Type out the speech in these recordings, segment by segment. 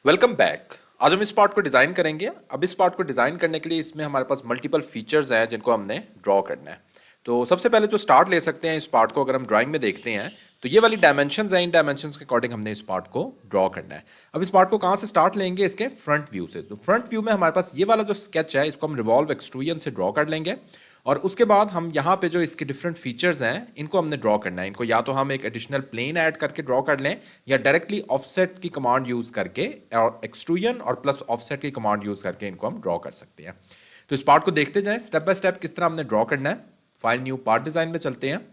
Welcome back. आज हम इस पार्ट को डिज़ाइन करेंगे। अब इस पार्ट को डिज़ाइन करने के लिए इसमें हमारे पास मल्टीपल फीचर्स हैं जिनको हमने ड्रॉ करना है। तो सबसे पहले जो स्टार्ट ले सकते हैं इस पार्ट को, अगर हम ड्राइंग में देखते हैं तो ये वाली डायमेंशंस हैं, इन डायमेंशंस के अकॉर्डिंग हमने इस पार्ट को ड्रॉ करना है। अब इस पार्ट को कहाँ से स्टार्ट लेंगे? इसके फ्रंट व्यू से। तो फ्रंट व्यू में हमारे पास ये वाला जो स्केच है इसको हम रिवॉल्व एक्सट्रूजन से ड्रॉ कर लेंगे और उसके बाद हम यहाँ पे जो इसके डिफरेंट फीचर्स हैं इनको हमने ड्रॉ करना है। इनको या तो हम एक एडिशनल प्लेन ऐड करके ड्रॉ कर लें या डायरेक्टली ऑफसेट की कमांड यूज करके और एक्सट्रूजन और प्लस ऑफसेट की कमांड यूज करके इनको हम ड्रॉ कर सकते हैं। तो इस पार्ट को देखते जाएं स्टेप बाय स्टेप किस तरह हमने ड्रॉ करना है। फाइल न्यू पार्ट डिजाइन में चलते हैं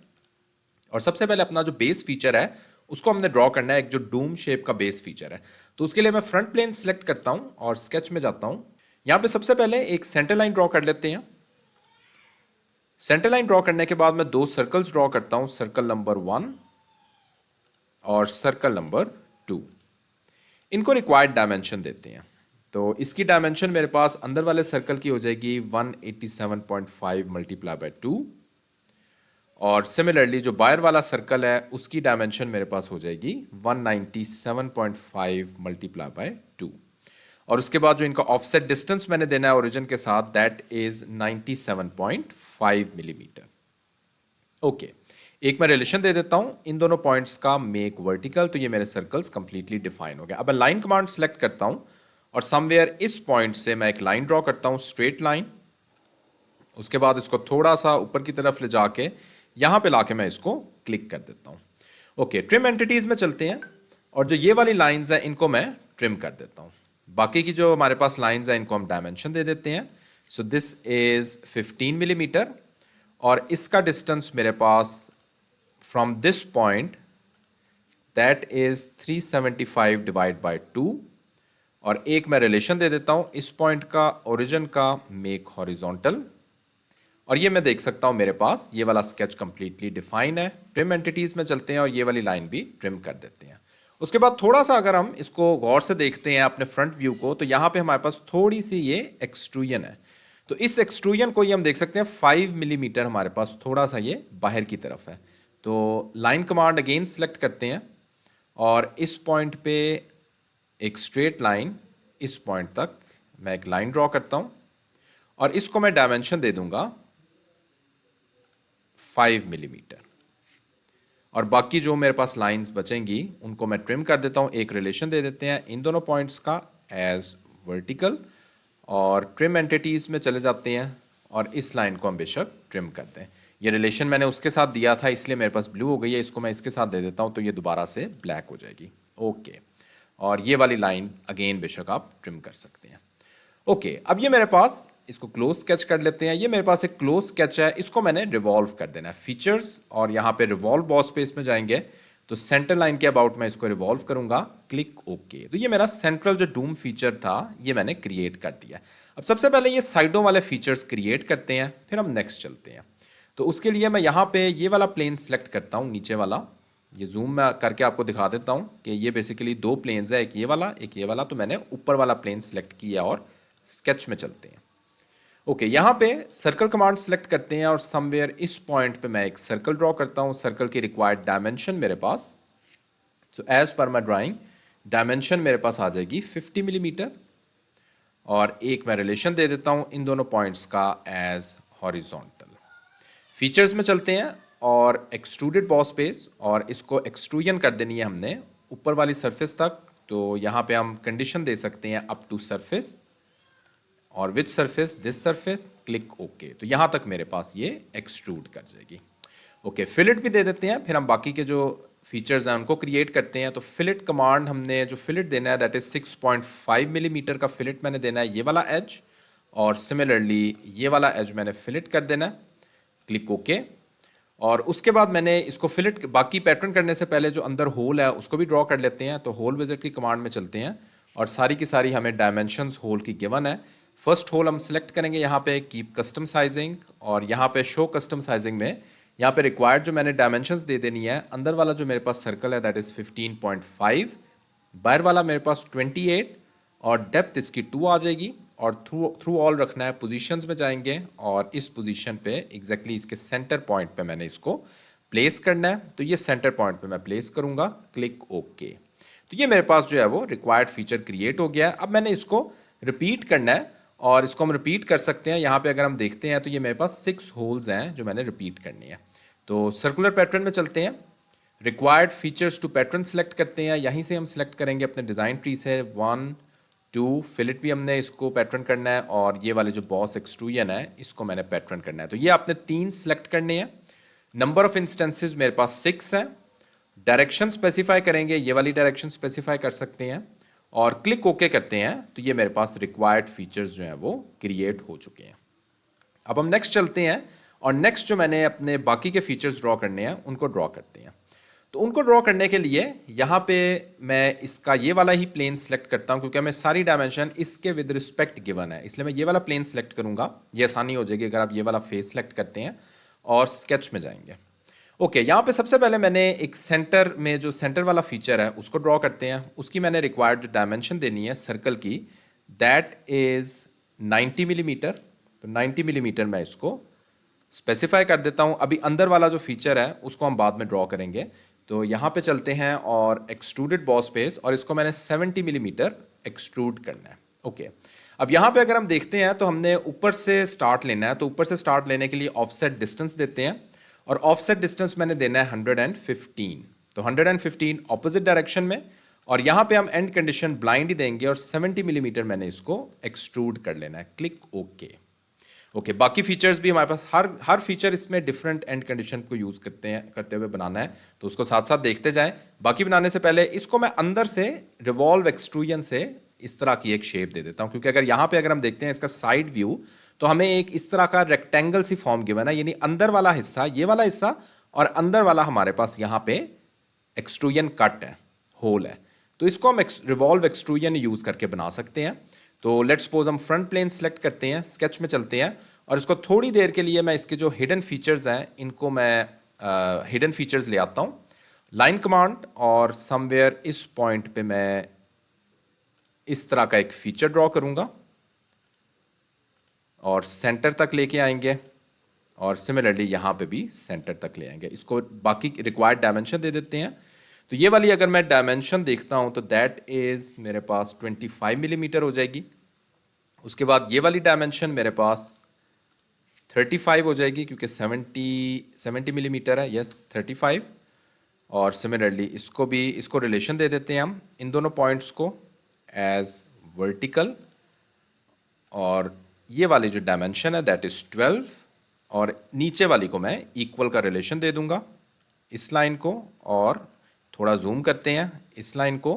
और सबसे पहले अपना जो बेस फीचर है उसको हमने ड्रॉ करना है, एक जो डूम शेप का बेस फीचर है। तो उसके लिए मैं फ्रंट प्लेन सेलेक्ट करता हूं और स्केच में जाता हूं। यहां पे सबसे पहले एक सेंटर लाइन ड्रॉ कर लेते हैं। सेंटर लाइन ड्रॉ करने के बाद मैं दो सर्कल्स ड्रॉ करता हूं, सर्कल नंबर 1 और सर्कल नंबर 2। इनको रिक्वायर्ड डायमेंशन देते हैं। तो इसकी डायमेंशन मेरे पास अंदर वाले सर्कल की हो जाएगी 187.5 मल्टीप्लाई बाय 2 और सिमिलरली जो बाहर वाला सर्कल है उसकी डायमेंशन मेरे पास हो जाएगी 197.5 मल्टीप्लाई बाय 2 और उसके बाद जो इनका ऑफसेट डिस्टेंस मैंने देना है ओरिजिन के साथ दैट इज 97.5 मिलीमीटर। ओके, एक मैं रिलेशन दे देता हूं इन दोनों पॉइंट्स का, मेक वर्टिकल। तो ये मेरे सर्कल्स कंप्लीटली डिफाइन हो गए। अब मैं लाइन कमांड सेलेक्ट करता हूं और समवेयर इस पॉइंट से मैं एक लाइन ड्रॉ करता हूं, स्ट्रेट लाइन। उसके बाद इसको थोड़ा सा ऊपर की तरफ ले जाके यहां पे लाके मैं इसको क्लिक कर देता हूं। ओके, ट्रिम एंटिटीज में चलते हैं और जो ये वाली लाइंस हैं इनको मैं ट्रिम कर देता हूं। बाकी की जो हमारे पास लाइंस हैं इनको हम डायमेंशन दे देते हैं। सो दिस इज 15 मिलीमीटर और इसका डिस्टेंस मेरे पास from this point that is 375 divide by 2 और एक मैं रिलेशन दे देता हूं इस पॉइंट का ओरिजिन का, मेक हॉरिजॉन्टल। और ये मैं देख सकता हूं मेरे पास ये वाला स्केच कंप्लीटली डिफाइन है। ट्रिम एंटिटीज में चलते हैं और ये वाली लाइन भी ट्रिम कर देते हैं। उसके बाद थोड़ा सा अगर हम इसको गौर से देखते हैं अपने फ्रंट व्यू को तो यहाँ पे हमारे पास थोड़ी सी ये एक्सट्रूजन है। तो इस एक्सट्रूजन को ये हम देख सकते हैं 5 मिलीमीटर हमारे पास थोड़ा सा ये बाहर की तरफ है। तो लाइन कमांड अगेन सेलेक्ट करते हैं और इस पॉइंट पे एक स्ट्रेट लाइन, इस पॉइंट तक मैं एक लाइन ड्रॉ करता हूं और इसको मैं डायमेंशन दे दूंगा 5 मिलीमीटर और बाकी जो मेरे पास लाइंस बचेंगी उनको मैं ट्रिम कर देता हूं। एक रिलेशन दे देते हैं इन दोनों पॉइंट्स का एज वर्टिकल और ट्रिम एंटिटीज में चले जाते हैं और इस लाइन को हम बेशक ट्रिम करते हैं। ये रिलेशन मैंने उसके साथ दिया था इसलिए मेरे पास ब्लू हो गई है, इसको मैं इसके साथ दे देता हूं तो ये दोबारा से ब्लैक हो जाएगी। ओके, और ये वाली लाइन अगेन बेशक आप ट्रिम कर सकते हैं। ओके, अब ये मेरे पास, इसको क्लोज स्केच कर लेते हैं। ये मेरे पास एक क्लोज स्केच है, इसको मैंने रिवॉल्व कर देना है। फीचर्स और यहाँ पे रिवॉल्व बॉस स्पेस में जाएंगे तो सेंटर लाइन के अबाउट मैं इसको रिवॉल्व करूंगा, क्लिक ओके। तो ये मेरा सेंट्रल जो डूम फीचर था ये मैंने क्रिएट कर दिया। अब सबसे पहले ये साइडों वाले फीचर्स क्रिएट करते हैं, फिर हम नेक्स्ट चलते हैं। तो उसके लिए मैं यहाँ पे ये वाला प्लेन सेलेक्ट करता हूँ, नीचे वाला। ये जूम में करके आपको दिखा देता हूँ कि ये बेसिकली दो प्लेन्स है, एक ये वाला एक ये वाला। तो मैंने ऊपर वाला प्लेन सेलेक्ट किया और स्केच में चलते हैं। ओके, यहाँ पे सर्कल कमांड सेलेक्ट करते हैं और समवेयर इस पॉइंट पे मैं एक सर्कल ड्रॉ करता हूँ। सर्कल की रिक्वायर्ड डायमेंशन मेरे पास, सो एज पर माई ड्राइंग डायमेंशन मेरे पास आ जाएगी 50 मिलीमीटर और एक मैं रिलेशन दे देता हूँ इन दोनों पॉइंट्स का एज हॉरिजॉन्टल। फीचर्स में चलते हैं और एक्सट्रूडेड बॉस स्पेस और इसको एक्सट्रूजन कर देनी है हमने ऊपर वाली सरफेस तक। तो यहाँ पे हम कंडीशन दे सकते हैं अप टू सरफेस और which surface, this surface, click okay. तो यहाँ तक मेरे पास ये एक्सट्रूड कर जाएगी। ओके, फिलेट भी दे देते हैं, फिर हम बाकी के जो फीचर्स हैं उनको क्रिएट करते हैं। तो फिलेट कमांड हमने जो फिलेट देना है दैट इज 6.5 मिलीमीटर का फिलेट मैंने देना है ये वाला एज और सिमिलरली ये वाला एज मैंने फिलेट कर देना है, क्लिक ओके। और उसके बाद मैंने इसको फिलेट, बाकी पैटर्न करने से पहले जो अंदर होल है उसको भी ड्रॉ कर लेते हैं। तो होल विजिट की कमांड में चलते हैं और सारी की सारी हमें डायमेंशंस होल की गिवन है। फर्स्ट होल हम सेलेक्ट करेंगे यहाँ पे कीप कस्टम साइजिंग और यहाँ पे शो कस्टम साइजिंग में यहाँ पे रिक्वायर्ड जो मैंने डायमेंशंस दे देनी है। अंदर वाला जो मेरे पास सर्कल है दैट इज 15.5, बाहर वाला मेरे पास 28 और डेप्थ इसकी 2 आ जाएगी और थ्रू ऑल रखना है। पोजीशंस में जाएंगे और इस पोजीशन पे एग्जैक्टली इसके सेंटर पॉइंट पे मैंने इसको प्लेस करना है। तो ये सेंटर पॉइंट पे मैं प्लेस करूंगा, क्लिक ओके। तो ये मेरे पास जो है वो रिक्वायर्ड फीचर क्रिएट हो गया है। अब मैंने इसको रिपीट करना है और इसको हम रिपीट कर सकते हैं। यहाँ पे अगर हम देखते हैं तो ये मेरे पास 6 होल्स हैं जो मैंने रिपीट करनी है। तो सर्कुलर पैटर्न में चलते हैं, required features to pattern select करते हैं। यहीं से हम सेलेक्ट करेंगे अपने डिज़ाइन ट्री से 1 2 फिलेट भी हमने इसको पैटर्न करना है और ये वाले जो बॉस एक्सट्रूजन है इसको मैंने पैटर्न करना है। तो ये आपने 3 सेलेक्ट करने हैं। नंबर ऑफ इंस्टेंसेस मेरे पास 6 है। डायरेक्शन स्पेसिफाई करेंगे, ये वाली डायरेक्शन स्पेसिफाई कर सकते हैं और क्लिक ओके करते हैं तो ये मेरे पास रिक्वायर्ड फीचर्स जो हैं वो क्रिएट हो चुके हैं। अब हम नेक्स्ट चलते हैं और नेक्स्ट जो मैंने अपने बाकी के फीचर्स ड्रॉ करने हैं उनको ड्रॉ करते हैं। तो उनको ड्रॉ करने के लिए यहाँ पे मैं इसका ये वाला ही प्लेन सेलेक्ट करता हूँ क्योंकि हमें सारी डायमेंशन इसके विद रिस्पेक्ट गिवन है, इसलिए मैं ये वाला प्लेन सेलेक्ट करूँगा। ये आसानी हो जाएगी अगर आप ये वाला फेस सेलेक्ट करते हैं और स्केच में जाएंगे। ओके, यहाँ पे सबसे पहले मैंने एक सेंटर में जो सेंटर वाला फीचर है उसको ड्रॉ करते हैं। उसकी मैंने रिक्वायर्ड जो डायमेंशन देनी है सर्कल की, दैट इज़ 90 मिलीमीटर। तो 90 मिलीमीटर मैं इसको स्पेसिफाई कर देता हूँ। अभी अंदर वाला जो फीचर है उसको हम बाद में ड्रॉ करेंगे। तो यहाँ पे चलते हैं और एक्सट्रूडेड बॉस फेस और इसको मैंने 70 मिलीमीटर एक्सट्रूड करना है। ओके, अब यहाँ पे अगर हम देखते हैं तो हमने ऊपर से स्टार्ट लेना है। तो ऊपर से स्टार्ट लेने के लिए ऑफसेट डिस्टेंस देते हैं और ऑफसेट डिस्टेंस मैंने देना है 115। तो 115 ऑपोजिट डायरेक्शन में और यहाँ पे हम एंड कंडीशन ब्लाइंड ही देंगे और 70 मिलीमीटर मैंने इसको एक्सट्रूड कर लेना है। Click okay. ओके, बाकी फीचर्स भी हमारे पास हर फीचर इसमें डिफरेंट एंड कंडीशन को यूज़ करते हुए बनाना है, तो उसको साथ साथ देखते जाएं। बाकी बनाने से पहले इसको मैं अंदर से रिवॉल्व एक्सट्रूजन से इस तरह की एक शेप दे देता हूं, क्योंकि अगर यहाँ पे अगर हम देखते हैं इसका साइड व्यू तो हमें एक इस तरह का रेक्टेंगल सी फॉर्म गिवन है, यानी अंदर वाला हिस्सा ये वाला हिस्सा और अंदर वाला हमारे पास यहाँ पे एक्सट्रूजन कट है, होल है। तो इसको हम रिवॉल्व एक्सट्रूजन यूज़ करके बना सकते हैं। तो लेट्स सपोज हम फ्रंट प्लेन सेलेक्ट करते हैं, स्केच में चलते हैं और इसको थोड़ी देर के लिए मैं इसके जो हिडन फीचर्स हैं इनको मैं हिडन फीचर्स ले आता हूँ। लाइन कमांड और समवेयर इस पॉइंट पे मैं इस तरह का एक फीचर ड्रॉ करूँगा और सेंटर तक लेके आएंगे और सिमिलरली यहाँ पे भी सेंटर तक ले आएंगे। इसको बाकी रिक्वायर्ड डायमेंशन दे देते हैं। तो ये वाली अगर मैं डायमेंशन देखता हूँ तो दैट इज़ मेरे पास 25 मिलीमीटर हो जाएगी। उसके बाद ये वाली डायमेंशन मेरे पास 35 हो जाएगी क्योंकि 70 मिलीमीटर है, यस 35। और सिमिलरली इसको रिलेशन दे देते हैं हम इन दोनों पॉइंट्स को एज वर्टिकल और ये वाली जो डायमेंशन है दैट इज़ 12 और नीचे वाली को मैं इक्वल का रिलेशन दे दूंगा इस लाइन को और थोड़ा जूम करते हैं इस लाइन को,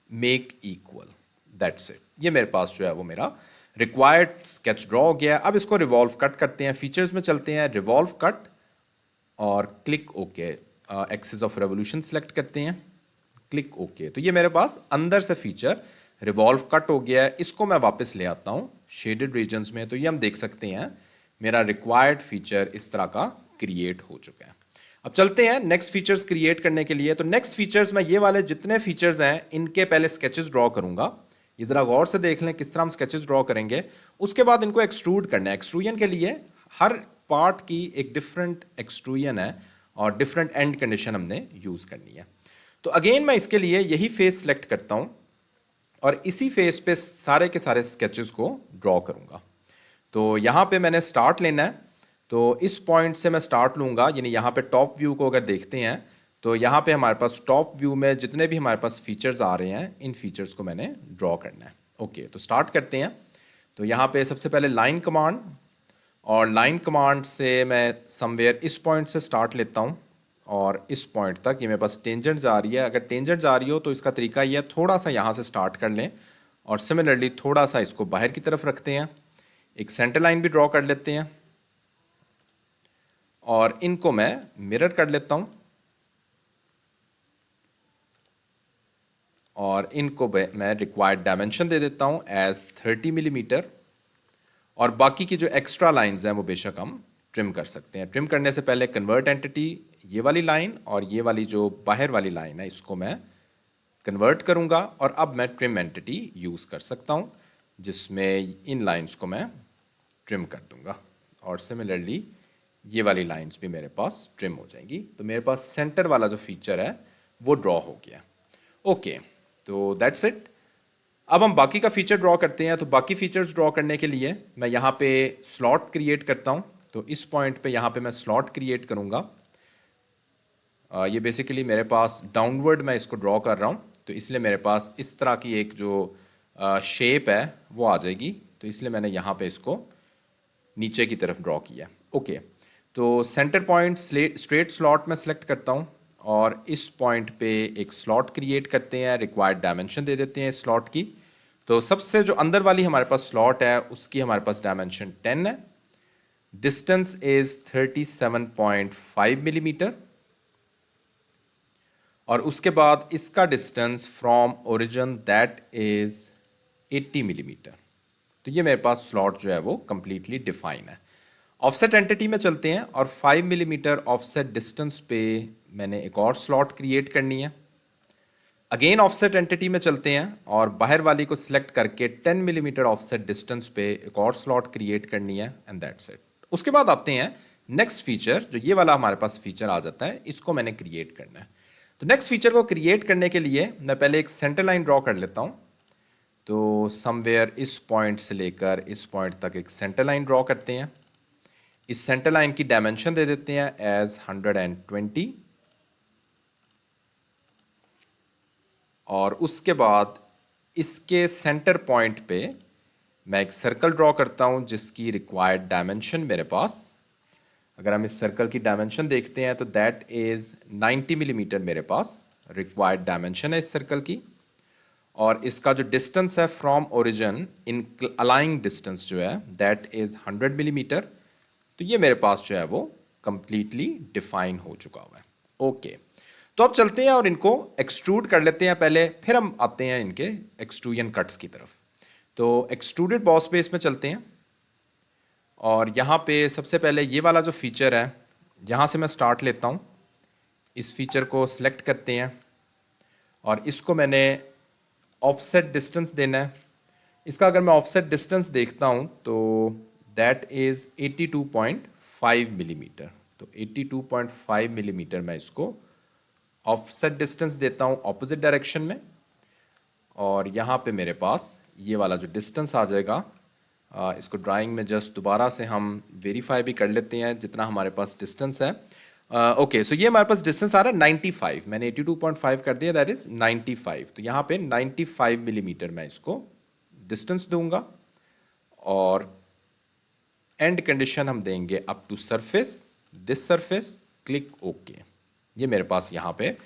मेक इक्वल, दैट्स इट। ये मेरे पास जो है वो मेरा रिक्वायर्ड स्केच ड्रॉ हो गया। अब इसको रिवॉल्व कट करते हैं, फीचर्स में चलते हैं, रिवॉल्व कट और click okay. Axis of revolution select करते हैं, क्लिक ओके। तो ये मेरे पास अंदर से फीचर रिवॉल्व कट हो गया है। इसको मैं वापस ले आता हूँ शेडेड रीजन्स में, तो ये हम देख सकते हैं मेरा रिक्वायर्ड फीचर इस तरह का क्रिएट हो चुका है। अब चलते हैं नेक्स्ट फीचर्स क्रिएट करने के लिए। तो नेक्स्ट फीचर्स मैं ये वाले जितने फीचर्स हैं इनके पहले स्केचेस ड्रॉ करूंगा। ये ज़रा गौर से देख लें किस तरह हम स्केचेस ड्रॉ करेंगे। उसके बाद इनको एक्सट्रूड करना है। एक्सट्रूजन के लिए हर पार्ट की एक डिफरेंट एक्सट्रूजन है और डिफरेंट एंड कंडीशन हमने यूज़ करनी है। तो अगेन मैं इसके लिए यही फेस सेलेक्ट करता हूँ और इसी फेस पे सारे के सारे स्केचेस को ड्रॉ करूँगा। तो यहाँ पे मैंने स्टार्ट लेना है, तो इस पॉइंट से मैं स्टार्ट लूँगा, यानी यहाँ पे टॉप व्यू को अगर देखते हैं तो यहाँ पे हमारे पास टॉप व्यू में जितने भी हमारे पास फीचर्स आ रहे हैं इन फीचर्स को मैंने ड्रॉ करना है। ओके, तो स्टार्ट करते हैं। तो यहाँ पे सबसे पहले लाइन कमांड और लाइन कमांड से मैं समवेयर इस पॉइंट से स्टार्ट लेता हूँ और इस पॉइंट तक ये मेरे पास टेंजेंट जा रही है। अगर टेंजेंट जा रही हो तो इसका तरीका ये है थोड़ा सा यहाँ से स्टार्ट कर लें और सिमिलरली थोड़ा सा इसको बाहर की तरफ रखते हैं, एक सेंटर लाइन भी ड्रॉ कर लेते हैं और इनको मैं मिरर कर लेता हूँ और इनको मैं रिक्वायर्ड डायमेंशन दे देता हूँ एज 30 मिलीमीटर और बाकी की जो एक्स्ट्रा लाइंस हैं वो बेशक हम ट्रिम कर सकते हैं। ट्रिम करने से पहले कन्वर्ट एंटिटी, ये वाली लाइन और ये वाली जो बाहर वाली लाइन है इसको मैं कन्वर्ट करूँगा और अब मैं ट्रिम एंटिटी यूज़ कर सकता हूँ जिसमें इन लाइंस को मैं ट्रिम कर दूँगा और सिमिलरली ये वाली लाइंस भी मेरे पास ट्रिम हो जाएंगी। तो मेरे पास सेंटर वाला जो फीचर है वो ड्रॉ हो गया। ओके, तो दैट्स इट। अब हम बाकी का फीचर ड्रॉ करते हैं। तो बाकी फीचर्स ड्रॉ करने के लिए मैं यहाँ पे स्लॉट क्रिएट करता हूँ। तो इस पॉइंट पे यहाँ पे मैं स्लॉट क्रिएट करूँगा। ये बेसिकली मेरे पास डाउनवर्ड मैं इसको ड्रॉ कर रहा हूँ, तो इसलिए मेरे पास इस तरह की एक जो शेप है वो आ जाएगी। तो इसलिए मैंने यहाँ पे इसको नीचे की तरफ ड्रॉ किया। ओके, तो सेंटर पॉइंट स्ट्रेट स्लॉट में सेलेक्ट करता हूँ और इस पॉइंट पे एक स्लॉट क्रिएट करते हैं, रिक्वायर्ड डायमेंशन दे देते हैं स्लॉट की। तो सबसे जो अंदर वाली हमारे पास स्लॉट है उसकी हमारे पास डायमेंशन 10 है, डिस्टेंस इज 37.5 मिलीमीटर, और उसके बाद इसका distance from origin that is 80 millimetre. तो ये मेरे पास स्लॉट जो है वो कंप्लीटली डिफाइन है। ऑफसेट एंटिटी में चलते हैं और 5 मिलीमीटर ऑफसेट डिस्टेंस पे मैंने एक और स्लॉट क्रिएट करनी है। अगेन ऑफसेट एंटिटी में चलते हैं और बाहर वाली को सिलेक्ट करके 10 मिलीमीटर ऑफसेट डिस्टेंस पे एक और स्लॉट क्रिएट करनी है एंड दैट्स इट। उसके बाद आते हैं नेक्स्ट फीचर, जो ये वाला हमारे पास फीचर आ जाता है, इसको मैंने क्रिएट करना है। तो नेक्स्ट फीचर को क्रिएट करने के लिए मैं पहले एक सेंटर लाइन ड्रॉ कर लेता हूँ। तो समवेयर इस पॉइंट से लेकर इस पॉइंट तक एक सेंटर लाइन ड्रॉ करते हैं। इस सेंटर लाइन की डायमेंशन दे देते हैं एज 120, और उसके बाद इसके सेंटर पॉइंट पे मैं एक सर्कल ड्रॉ करता हूं जिसकी रिक्वायर्ड डायमेंशन मेरे पास, अगर हम इस सर्कल की डायमेंशन देखते हैं तो दैट इज 90 मिलीमीटर मेरे पास रिक्वायर्ड डायमेंशन है इस सर्कल की। और इसका जो डिस्टेंस है फ्रॉम ओरिजिन इन अलाइंग डिस्टेंस जो है दैट इज 100 मिलीमीटर। तो ये मेरे पास जो है वो कंप्लीटली डिफाइन हो चुका हुआ है। ओके, तो अब चलते हैं और इनको एक्सट्रूड कर लेते हैं पहले, फिर हम आते हैं इनके एक्सट्रूजन कट्स की तरफ। तो एक्सट्रूडेड बॉस बेस में चलते हैं और यहाँ पे सबसे पहले ये वाला जो फीचर है यहाँ से मैं स्टार्ट लेता हूँ। इस फीचर को सिलेक्ट करते हैं और इसको मैंने ऑफसेट डिस्टेंस देना है। इसका अगर मैं ऑफसेट डिस्टेंस देखता हूँ तो दैट इज़ 82.5 मिलीमीटर। तो 82.5 मिलीमीटर मैं इसको ऑफसेट डिस्टेंस देता हूँ ऑपोजिट डायरेक्शन में, और यहाँ पे मेरे पास ये वाला जो डिस्टेंस आ जाएगा, इसको ड्राइंग में जस्ट दोबारा से हम वेरीफाई भी कर लेते हैं जितना हमारे पास डिस्टेंस है। ओके, सो ये हमारे पास डिस्टेंस आ रहा है 95, मैंने 82.5 कर दिया, दैट इज 95। तो यहाँ पे 95 मिलीमीटर मैं इसको डिस्टेंस दूंगा और एंड कंडीशन हम देंगे up to surface, this surface, click okay. ये मेरे पास यहाँ पे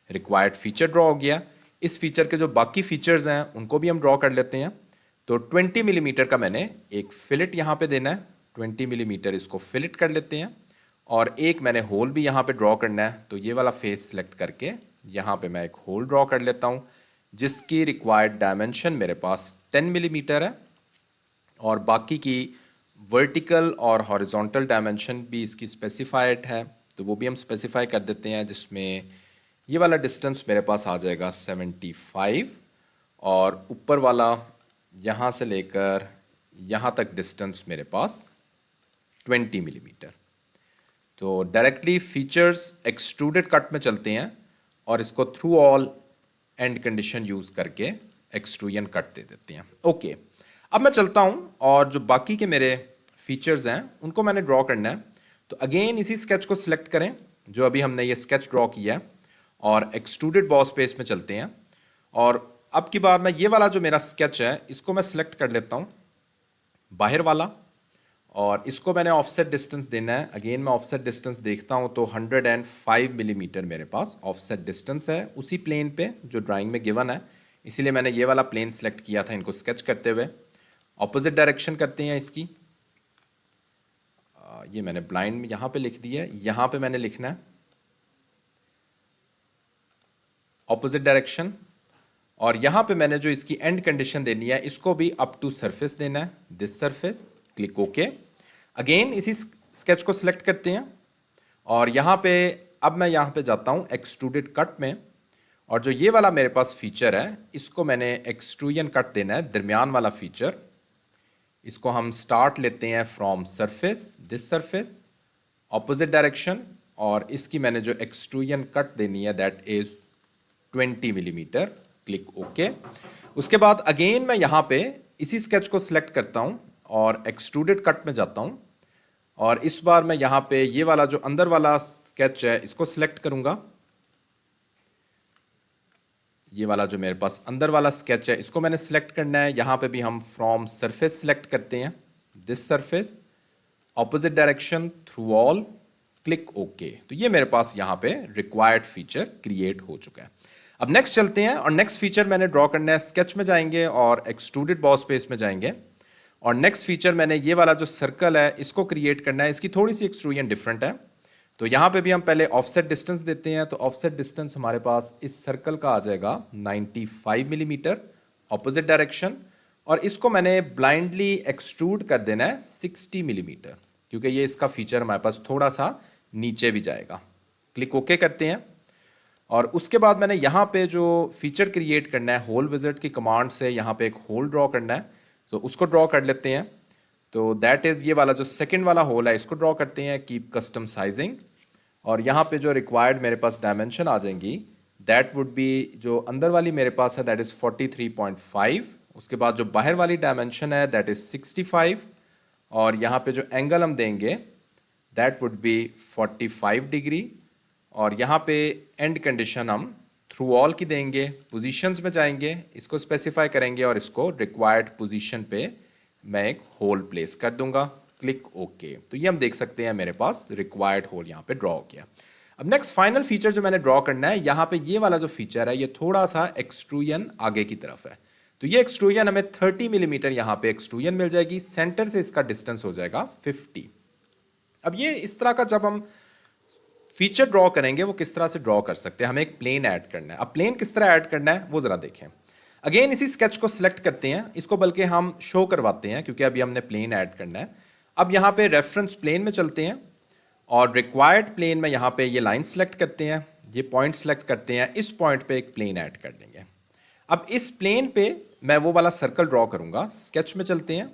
रिक्वायर्ड फीचर ड्रॉ हो गया। इस फीचर के जो बाकी फीचर्स हैं उनको भी हम ड्रॉ कर लेते हैं। तो 20 मिलीमीटर का मैंने एक फिलेट यहाँ पे देना है, 20 मिलीमीटर इसको फिलेट कर लेते हैं, और एक मैंने होल भी यहाँ पे ड्रॉ करना है। तो ये वाला फेस सेलेक्ट करके यहाँ पे मैं एक होल ड्रॉ कर लेता हूँ जिसकी रिक्वायर्ड डायमेंशन मेरे पास 10 मिलीमीटर है, और बाकी की वर्टिकल और हॉरिजॉन्टल डायमेंशन भी इसकी स्पेसिफाइड है। तो वो भी हम स्पेसिफाई कर देते हैं, जिसमें ये वाला डिस्टेंस मेरे पास आ जाएगा 75, और ऊपर वाला यहाँ से लेकर यहाँ तक डिस्टेंस मेरे पास 20 मिलीमीटर। तो डायरेक्टली फीचर्स एक्सट्रूडेड कट में चलते हैं और इसको through all and condition use करके एक्सट्रूजन कट दे देते हैं। ओके, अब मैं चलता हूँ और जो बाकी के मेरे फीचर्स हैं उनको मैंने ड्रॉ करना है। तो अगेन इसी स्केच को सिलेक्ट करें जो अभी हमने ये स्केच ड्रॉ किया है, और एक्सट्रूडेड बॉस बेस में चलते हैं। और अब की बार मैं ये वाला जो मेरा स्केच है इसको मैं सिलेक्ट कर लेता हूँ बाहर वाला, और इसको मैंने ऑफसेट डिस्टेंस देना है। अगेन मैं ऑफसेट डिस्टेंस देखता हूँ तो 105 मिलीमीटर मेरे पास ऑफसेट डिस्टेंस है उसी प्लेन पे जो ड्राइंग में गिवन है, इसीलिए मैंने ये वाला प्लेन सेलेक्ट किया था इनको स्केच करते हुए। ऑपोजिट डायरेक्शन करते हैं इसकी, ये मैंने ब्लाइंड में यहाँ पे लिख दिया है, यहाँ पे मैंने लिखना है ऑपोजिट डायरेक्शन, और यहाँ पे मैंने जो इसकी एंड कंडीशन देनी है इसको भी अप टू सरफेस देना है, this surface, click okay. Again इसी स्केच को सिलेक्ट करते हैं और यहाँ पे अब मैं यहाँ पे जाता हूँ एक्सट्रूडेड कट में, और जो ये वाला मेरे पास फीचर है इसको मैंने एक्सट्रूजन कट देना है, दरमियान वाला फीचर। इसको हम स्टार्ट लेते हैं from surface, this surface, opposite direction, और इसकी मैंने जो एक्सट्रूजन कट देनी है that is 20 millimetre click okay. उसके बाद अगेन मैं यहाँ पे इसी स्केच को सिलेक्ट करता हूँ और एक्सट्रूडेड कट में जाता हूँ और इस बार मैं यहाँ पे ये वाला जो अंदर वाला स्केच है इसको सिलेक्ट करूँगा। ये वाला जो मेरे पास अंदर वाला स्केच है इसको मैंने सिलेक्ट करना है। यहाँ पे भी हम फ्रॉम सरफेस सिलेक्ट करते हैं, this surface, opposite direction through all, click okay. तो ये मेरे पास यहाँ पे रिक्वायर्ड फीचर क्रिएट हो चुका है। अब नेक्स्ट चलते हैं और नेक्स्ट फीचर मैंने ड्रॉ करना है। स्केच में जाएंगे और एक्सट्रूडेड बॉस स्पेस में जाएंगे और नेक्स्ट फीचर मैंने ये वाला जो सर्कल है इसको क्रिएट करना है। इसकी थोड़ी सी एक्सट्रूजन डिफरेंट है, तो यहाँ पे भी हम पहले ऑफसेट डिस्टेंस देते हैं। तो ऑफसेट डिस्टेंस हमारे पास इस सर्कल का आ जाएगा 95 मिलीमीटर ऑपोजिट डायरेक्शन और इसको मैंने ब्लाइंडली एक्सट्रूड कर देना है 60 मिलीमीटर, क्योंकि ये इसका फीचर हमारे पास थोड़ा सा नीचे भी जाएगा। क्लिक ओके करते हैं और उसके बाद मैंने यहाँ पे जो फीचर क्रिएट करना है होल विजिट की कमांड से यहाँ पे एक होल ड्रॉ करना है, तो उसको ड्रॉ कर लेते हैं। तो दैट इज़ ये वाला जो सेकंड वाला होल है इसको ड्रॉ करते हैं, कीप कस्टम साइजिंग। और यहाँ पे जो रिक्वायर्ड मेरे पास डायमेंशन आ जाएंगी दैट वुड बी, जो अंदर वाली मेरे पास है दैट इज़ 43.5, उसके बाद जो बाहर वाली डायमेंशन है दैट इज़ 65 और यहाँ पे जो एंगल हम देंगे दैट वुड बी 45 डिग्री और यहाँ पे एंड कंडीशन हम थ्रू ऑल की देंगे। पोजीशंस में जाएंगे, इसको स्पेसिफाई करेंगे और इसको रिक्वायर्ड पोजीशन पे मैं एक होल प्लेस कर दूंगा, क्लिक ओके। तो ये हम देख सकते हैं मेरे पास रिक्वायर्ड होल यहाँ पे ड्रॉ हो गया। अब नेक्स्ट फाइनल फीचर जो मैंने ड्रॉ करना है, यहाँ पे ये वाला जो फीचर है ये थोड़ा सा एक्सट्रूजन आगे की तरफ है। तो ये एक्सट्रूजन हमें 30 मिलीमीटर यहाँ पे एक्सट्रूजन मिल जाएगी, सेंटर से इसका डिस्टेंस हो जाएगा 50। अब ये इस तरह का जब हम फीचर ड्रॉ करेंगे वो किस तरह से ड्रॉ कर सकते हैं, हमें एक प्लेन ऐड करना है। अब प्लेन किस तरह ऐड करना है वो जरा देखें। अगेन इसी स्केच को सिलेक्ट करते हैं, इसको बल्कि हम शो करवाते हैं क्योंकि अभी हमने प्लेन ऐड करना है। अब यहाँ पे रेफरेंस प्लेन में चलते हैं और रिक्वायर्ड प्लेन में यहाँ पे ये लाइन सेलेक्ट करते हैं, ये पॉइंट सेलेक्ट करते हैं, इस पॉइंट पे एक प्लेन ऐड कर देंगे। अब इस प्लेन पे मैं वो वाला सर्कल ड्रॉ करूँगा। स्केच में चलते हैं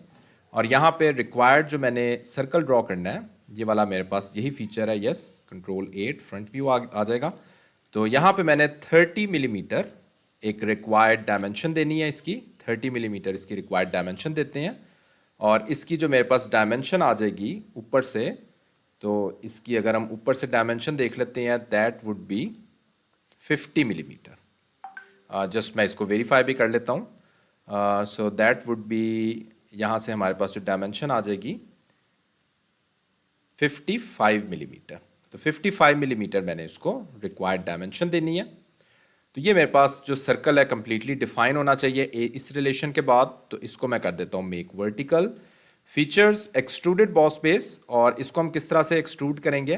और यहाँ पे रिक्वायर्ड जो मैंने सर्कल ड्रॉ करना है ये वाला मेरे पास यही फीचर है, यस, कंट्रोल 8 फ्रंट व्यू आ जाएगा। तो यहाँ पे मैंने 30 मिलीमीटर एक रिक्वायर्ड डायमेंशन देनी है, इसकी 30 मिलीमीटर इसकी रिक्वायर्ड डायमेंशन देते हैं और इसकी जो मेरे पास डायमेंशन आ जाएगी ऊपर से, तो इसकी अगर हम ऊपर से डायमेंशन देख लेते हैं that would be 50 millimetre. Just मैं इसको वेरीफाई भी कर लेता हूँ। सो दैट वुड बी, यहाँ से हमारे पास जो डायमेंशन आ जाएगी 55 मिलीमीटर। तो 55 मिलीमीटर मैंने इसको रिक्वायर्ड डायमेंशन देनी है। तो ये मेरे पास जो सर्कल है कम्प्लीटली डिफाइन होना चाहिए इस रिलेशन के बाद। तो इसको मैं कर देता हूँ make vertical, features extruded boss base, और इसको हम किस तरह से एक्सट्रूड करेंगे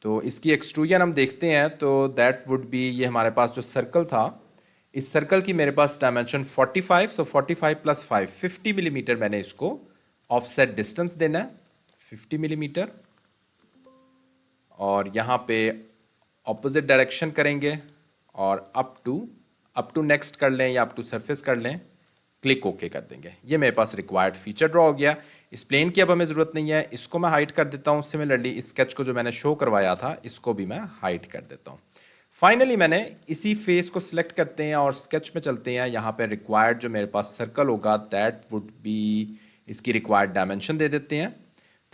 तो इसकी एक्सट्रूजन हम देखते हैं। तो दैट वुड बी, ये हमारे पास जो सर्कल था इस सर्कल की मेरे पास डायमेंशन 45, सो 45 प्लस 5 50 मिलीमीटर मैंने इसको ऑफसेट डिस्टेंस देना है 50 मिलीमीटर और यहाँ पे ऑपोजिट डायरेक्शन करेंगे और अप टू नेक्स्ट कर लें या अप टू सरफेस कर लें, क्लिक ओके कर देंगे। ये मेरे पास रिक्वायर्ड फीचर ड्रॉ हो गया। इस प्लेन की अब हमें ज़रूरत नहीं है, इसको मैं हाइड कर देता हूँ। सिमिलरली इस स्केच को जो मैंने शो करवाया था इसको भी मैं हाइड कर देता हूँ। फाइनली मैंने इसी फेस को सिलेक्ट करते हैं और स्केच में चलते हैं। यहाँ पे रिक्वायर्ड जो मेरे पास सर्कल होगा दैट वुड बी, इसकी रिक्वायर्ड डायमेंशन दे देते हैं।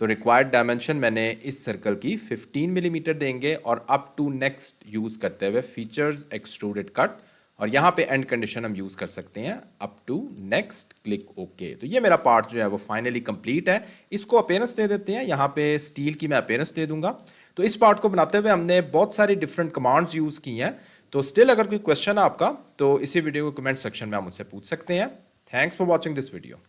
तो रिक्वायर्ड डायमेंशन मैंने इस सर्कल की 15 मिलीमीटर देंगे और अप टू नेक्स्ट यूज़ करते हुए फीचर्स एक्सट्रूडेड कट, और यहाँ पे एंड कंडीशन हम यूज़ कर सकते हैं up to next, click okay. तो ये मेरा पार्ट जो है वो फाइनली कंप्लीट है। इसको अपीयरेंस दे देते हैं, यहाँ पे स्टील की मैं अपीयरेंस दे दूंगा। तो इस पार्ट को बनाते हुए हमने बहुत सारी डिफरेंट कमांड्स यूज़ की हैं। तो स्टिल अगर कोई क्वेश्चन है आपका तो इसी वीडियो को कमेंट सेक्शन में आप मुझसे पूछ सकते हैं। Thanks for watching this video.